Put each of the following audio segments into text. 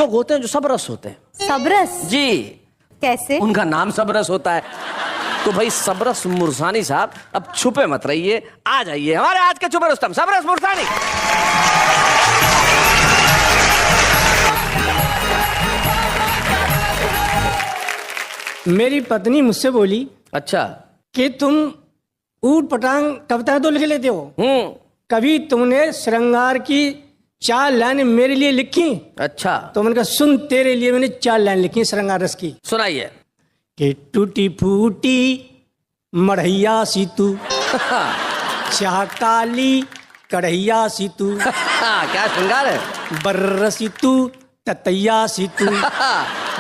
लोग होते हैं जो सबरस होते हैं। सबरस? जी। कैसे? उनका नाम सबरस होता है। तो भाई सबरस मुरसानी साहब अब छुपे मत रहिए, आ जाइए हमारे आज के छुपे रुस्तम सबरस मुरसानी। मेरी पत्नी मुझसे बोली अच्छा कि तुम ऊट पटांग कविताएं तो लिख लेते हो, कभी तुमने श्रृंगार की 4 लाइन मेरे लिए लिखी? अच्छा। तो मैंने कहा सुन, तेरे लिए मैंने 4 लाइन लिखी श्रृंगार रस की। सुनाइए। कि टूटी फूटी मढ़ैया सी तू, चाह काली कढ़ैया सी तू, क्या श्रृंगार है। बर्र सी तू ततैया सी तू,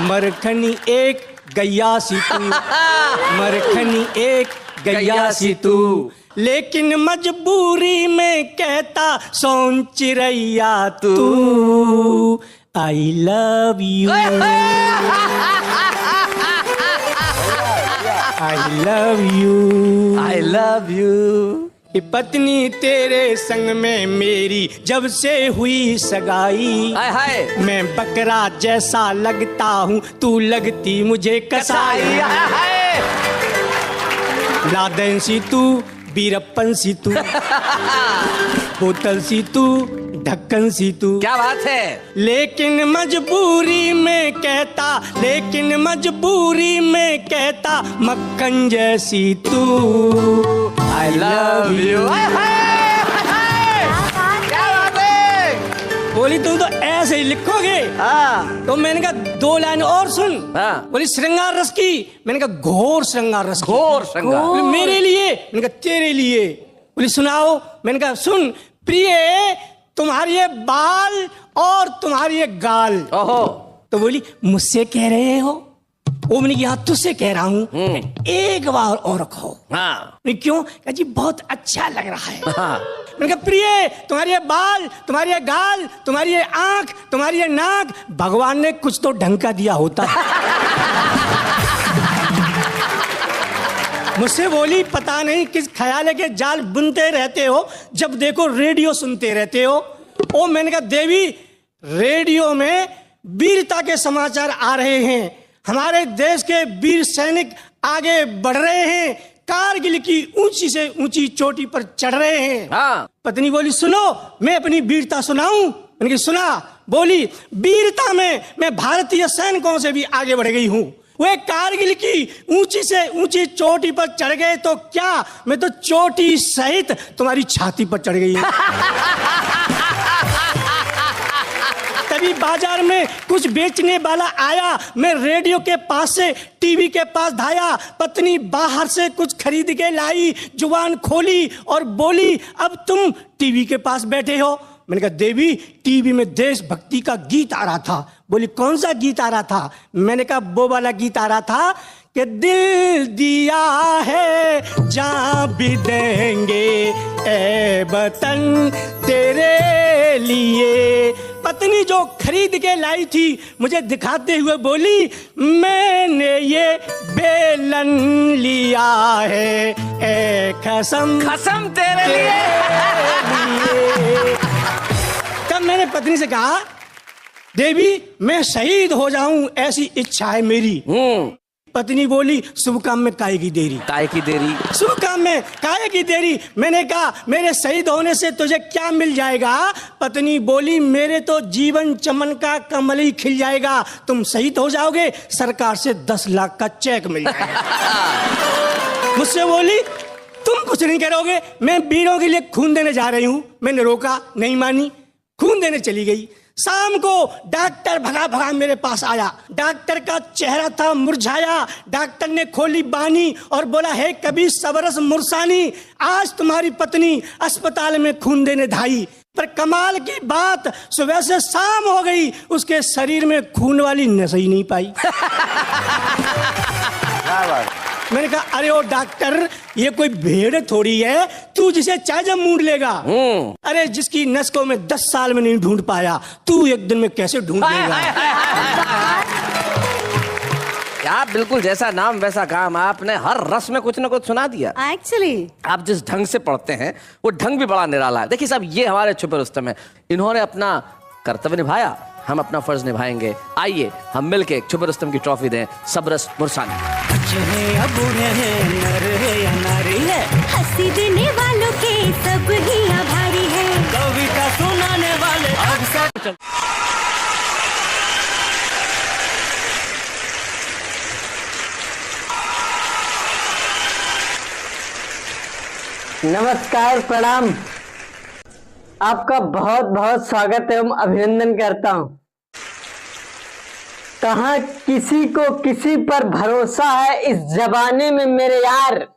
मरखनी एक गैया सी तू, मरखनी एक गैया सी तू, लेकिन मजबूरी में कहता सोन चिरैया तू, I love you, I love you, I love you. पत्नी तेरे संग में मेरी जब से हुई सगाई, हाय हाय। मैं बकरा जैसा लगता हूँ, तू लगती मुझे कसाई, लादेन सी तू बीरप्पन सी तू, बोतल सी तू ढक्कन सी तू। क्या बात है। लेकिन मजबूरी में कहता, लेकिन मजबूरी में कहता मक्खन जैसी तू, आई लव यू। क्या बात है। बोली तुम तो ऐसे ही लिखोगे। तो मैंने कहा 2 लाइन और सुन। बोली श्रृंगार रस की। मैंने कहा घोर श्रृंगार रस। घोर श्रृंगार। बोली मेरे लिए। मैंने कहा तेरे लिए। बोली सुनाओ। मैंने कहा सुन, प्रिय तुम्हारी ये बाल और तुम्हारी ये गाल। ओहो। तो बोली मुझसे कह रहे हो? वो मैंने कहा तुझसे कह रहा हूँ, एक बार और कहो। क्यों? कहा जी बहुत अच्छा लग रहा है। मैंने कहा प्रिय तुम्हारी ये बाल, तुम्हारी ये गाल, तुम्हारी ये आंख, तुम्हारी ये नाक, भगवान ने कुछ तो ढंग का दिया होता। मुझसे बोली पता नहीं किस ख्याल के जाल बुनते रहते हो, जब देखो रेडियो सुनते रहते हो। ओ मैंने कहा देवी, रेडियो में वीरता के समाचार आ रहे हैं, हमारे देश के वीर सैनिक आगे बढ़ रहे हैं, कारगिल की ऊंची से ऊंची चोटी पर चढ़ रहे हैं। पत्नी बोली सुनो, मैं अपनी वीरता सुनाऊं? मैंने कहा सुना। बोली वीरता में मैं भारतीय सैनिकों से भी आगे बढ़ गई हूं। वे कारगिल की ऊंची से ऊंची चोटी पर चढ़ गए तो क्या, मैं तो चोटी सहित तुम्हारी छाती पर चढ़ गई हूं। तभी बाजार में कुछ बेचने वाला आया, मैं रेडियो के पास से टीवी के पास धाया, पत्नी बाहर से कुछ खरीद के लाई, जुबान खोली और बोली अब तुम टीवी के पास बैठे हो। मैंने कहा देवी टीवी में देशभक्ति का गीत आ रहा था। बोली कौन सा गीत आ रहा था? मैंने कहा वो वाला गीत आ रहा था कि दिल दिया है जान भी देंगे ए वतन तेरे लिए। पत्नी जो खरीद के लाई थी मुझे दिखाते हुए बोली मैंने ये बेलन लिया है ए कसम, कसम तेरे लिए। तब मैंने पत्नी से कहा देवी मैं शहीद हो जाऊं ऐसी इच्छा है मेरी। पत्नी बोली शुभ काम में काहे की देरी, काहे की देरी, शुभ काम में काहे की देरी। मैंने कहा मेरे शहीद होने से तुझे क्या मिल जाएगा? पत्नी बोली मेरे तो जीवन चमन का कमल ही खिल जाएगा, तुम शहीद हो जाओगे सरकार से 10 लाख का चेक मिल जाएगा। मुझसे बोली तुम कुछ नहीं करोगे, मैं वीरों के लिए खून देने जा रही हूँ। मैंने रोका, नहीं मानी, खून देने चली गई। शाम को डॉक्टर भगा भगा मेरे पास आया, डॉक्टर का चेहरा था मुरझाया। डॉक्टर ने खोली बानी और बोला है कभी सबरस मुरसानी, आज तुम्हारी पत्नी अस्पताल में खून देने धाई। पर कमाल की बात सुबह से शाम हो गई, उसके शरीर में खून वाली नस ही नहीं पाई। मैंने कहा अरे ओ डॉक्टर ये कोई भेड़ थोड़ी है तू जिसे चाहे जब मूंढ लेगा। अरे जिसकी नस को मैं 10 साल में नहीं ढूंढ पाया, तू एक दिन में कैसे ढूंढ लेगा? आप बिल्कुल जैसा नाम वैसा काम, आपने हर रस में कुछ ना कुछ सुना दिया। एक्चुअली आप जिस ढंग से पढ़ते हैं वो ढंग भी बड़ा निराला है। देखिए साहब ये हमारे छुपे रुस्तम है, इन्होंने अपना कर्तव्य निभाया हम अपना फर्ज निभाएंगे। आइए हम मिलके छुपे रुस्तम की ट्रॉफी दें सबरस मुरसानी। हंसी देने वालों के सब ही आभारी है। कविता सुनाने वाले अक्सर नमस्कार, प्रणाम। आपका बहुत बहुत स्वागत एवं अभिनंदन करता हूं। कहाँ किसी को किसी पर भरोसा है इस जमाने में मेरे यार,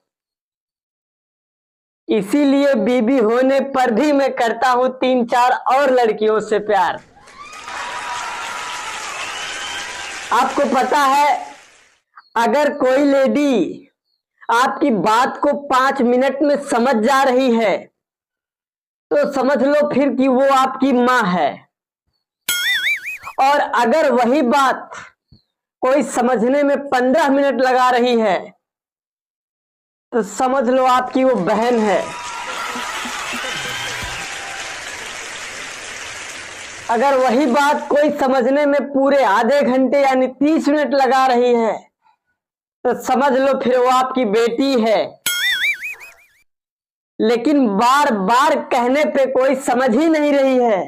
इसीलिए बीबी होने पर भी मैं करता हूं 3-4 और लड़कियों से प्यार। आपको पता है, अगर कोई लेडी आपकी बात को 5 मिनट में समझ जा रही है तो समझ लो फिर कि वो आपकी माँ है, और अगर वही बात कोई समझने में 15 मिनट लगा रही है तो समझ लो आपकी वो बहन है। अगर वही बात कोई समझने में पूरे आधे घंटे यानी 30 मिनट लगा रही है तो समझ लो फिर वो आपकी बेटी है। लेकिन बार बार कहने पे कोई समझ ही नहीं रही है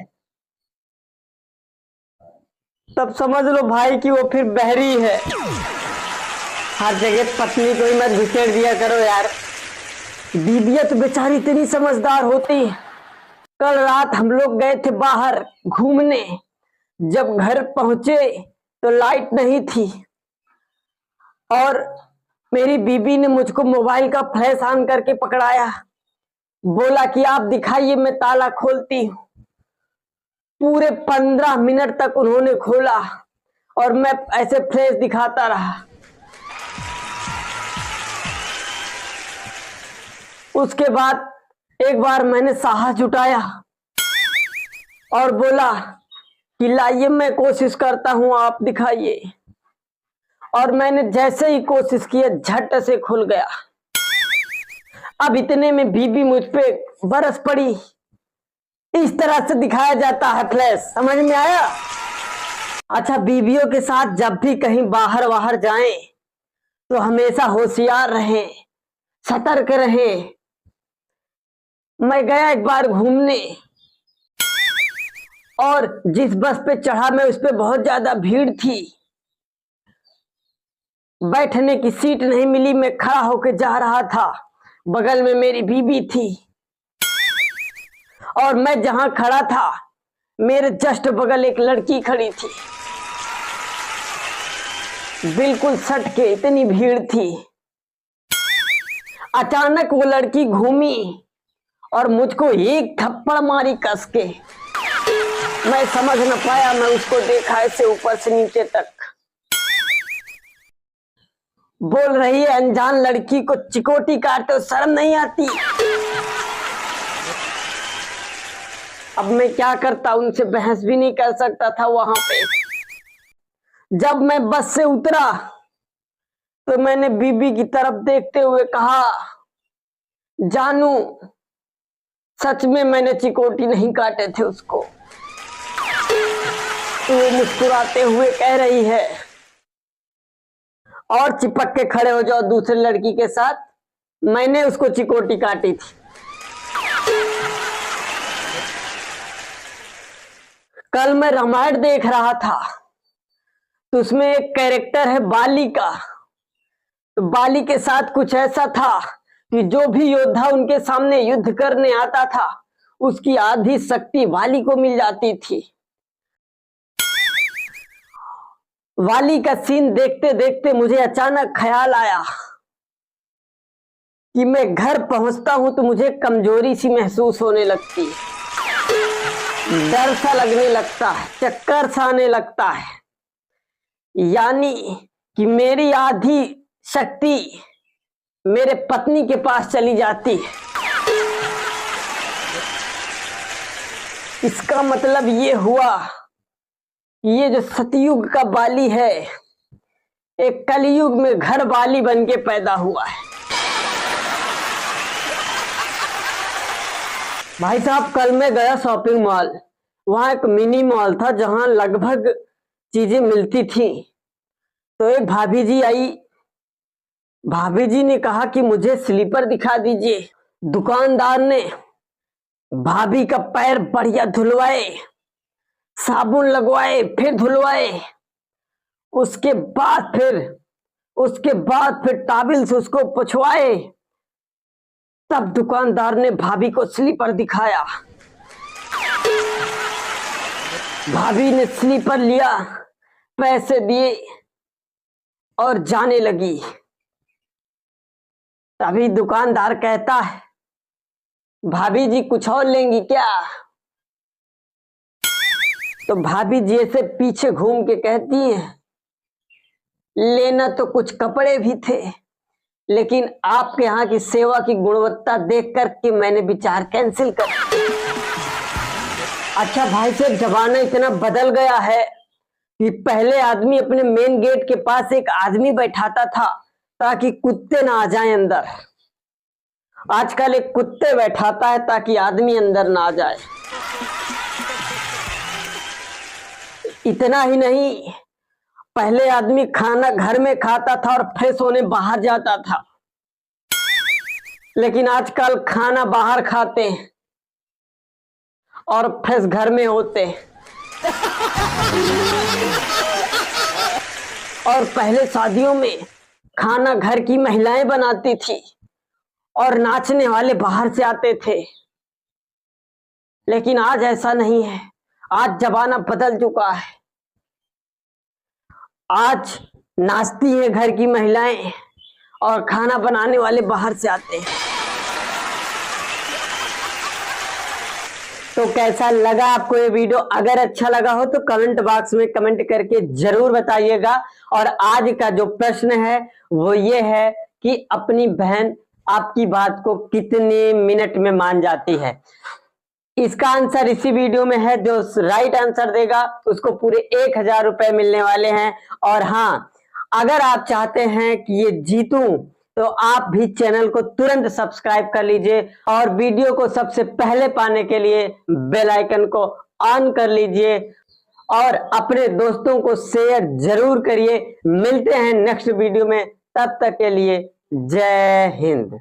तब समझ लो भाई कि वो फिर बहरी है। हर जगह पत्नी को ही मत घुसेड़ दिया करो यार। बीबियां तो बेचारी इतनी समझदार होती। कल रात हम लोग गए थे बाहर घूमने, जब घर पहुंचे तो लाइट नहीं थी और मेरी बीबी ने मुझको मोबाइल का फ्लैश ऑन करके पकड़ाया, बोला कि आप दिखाइए मैं ताला खोलती हूँ। पूरे 15 मिनट तक उन्होंने खोला और मैं ऐसे फ्लैश दिखाता रहा। उसके बाद एक बार मैंने साहस जुटाया और बोला कि लाइए मैं कोशिश करता हूं, आप दिखाइए। और मैंने जैसे ही कोशिश किया झट से खुल गया। अब इतने में बीबी मुझ पे बरस पड़ी। इस तरह से दिखाया जाता है फ्लैश, समझ में आया? अच्छा, बीबियों के साथ जब भी कहीं बाहर जाएं तो हमेशा होशियार रहें, सतर्क रहें। मैं गया एक बार घूमने और जिस बस पे चढ़ा मैं उस पे बहुत ज्यादा भीड़ थी, बैठने की सीट नहीं मिली। मैं खड़ा होकर जा रहा था, बगल में मेरी बीबी थी और मैं जहां खड़ा था मेरे जस्ट बगल एक लड़की खड़ी थी, बिल्कुल सट के, इतनी भीड़ थी। अचानक वो लड़की घूमी और मुझको एक थप्पड़ मारी कस के। मैं समझ न पाया, मैं उसको देखा ऐसे ऊपर से नीचे तक। बोल रही है अनजान लड़की को चिकोटी काटो, शर्म नहीं आती? अब मैं क्या करता, उनसे बहस भी नहीं कर सकता था वहां पे। जब मैं बस से उतरा तो मैंने बीबी की तरफ देखते हुए कहा, जानू सच में मैंने चिकोटी नहीं काटे थे उसको। तो वो मुस्कुराते हुए कह रही है, और चिपक के खड़े हो जाओ दूसरे लड़की के साथ, मैंने उसको चिकोटी काटी थी। कल मैं रामायण देख रहा था तो उसमें एक कैरेक्टर है बाली का। तो बाली के साथ कुछ ऐसा था कि जो भी योद्धा उनके सामने युद्ध करने आता था उसकी आधी शक्ति वाली को मिल जाती थी। वाली का सीन देखते देखते मुझे अचानक ख्याल आया कि मैं घर पहुंचता हूं तो मुझे कमजोरी सी महसूस होने लगती है, डर सा लगने लगता है, चक्कर सा आने लगता है, यानी कि मेरी आधी शक्ति मेरे पत्नी के पास चली जाती है। इसका मतलब ये हुआ, ये जो सतयुग का बाली है एक कलयुग में घर वाली बन के पैदा हुआ है। भाई साहब, कल मैं गया शॉपिंग मॉल, वहां एक मिनी मॉल था जहां लगभग चीजें मिलती थी। तो एक भाभी जी आई। भाभी जी ने कहा कि मुझे स्लीपर दिखा दीजिए। दुकानदार ने भाभी का पैर बढ़िया धुलवाए, साबुन लगवाए, फिर धुलवाए। उसके बाद फिर टॉवल से उसको पुछवाए। तब दुकानदार ने भाभी को स्लीपर दिखाया। भाभी ने स्लीपर लिया, पैसे दिए और जाने लगी। तभी दुकानदार कहता है, भाभी जी कुछ और लेंगी क्या? तो भाभी जी ऐसे पीछे घूम के कहती है, लेना तो कुछ कपड़े भी थे, लेकिन आपके यहाँ की सेवा की गुणवत्ता देख करके मैंने विचार कैंसिल कर दिया। अच्छा भाई साहब, जमाना इतना बदल गया है कि पहले आदमी अपने मेन गेट के पास एक आदमी बैठाता था ताकि कुत्ते ना आ जाएं अंदर। आजकल एक कुत्ते बैठाता है ताकि आदमी अंदर ना आ जाए। इतना ही नहीं, पहले आदमी खाना घर में खाता था और फ्रेश होने बाहर जाता था, लेकिन आजकल खाना बाहर खाते हैं और फ्रेश घर में होते हैं। और पहले शादियों में खाना घर की महिलाएं बनाती थी और नाचने वाले बाहर से आते थे, लेकिन आज ऐसा नहीं है। आज जमाना बदल चुका है। आज नाचती है घर की महिलाएं और खाना बनाने वाले बाहर से आते हैं। तो कैसा लगा आपको ये वीडियो? अगर अच्छा लगा हो तो कमेंट बॉक्स में कमेंट करके जरूर बताइएगा। और आज का जो प्रश्न है वो ये है कि अपनी बहन आपकी बात को कितने मिनट में मान जाती है। इसका आंसर इसी वीडियो में है। जो राइट आंसर देगा उसको पूरे 1000 रुपए मिलने वाले हैं। और हाँ, अगर आप चाहते हैं कि ये जीतूं तो आप भी चैनल को तुरंत सब्सक्राइब कर लीजिए और वीडियो को सबसे पहले पाने के लिए बेल आइकन को ऑन कर लीजिए और अपने दोस्तों को शेयर जरूर करिए। मिलते हैं नेक्स्ट वीडियो में, तब तक के लिए जय हिंद।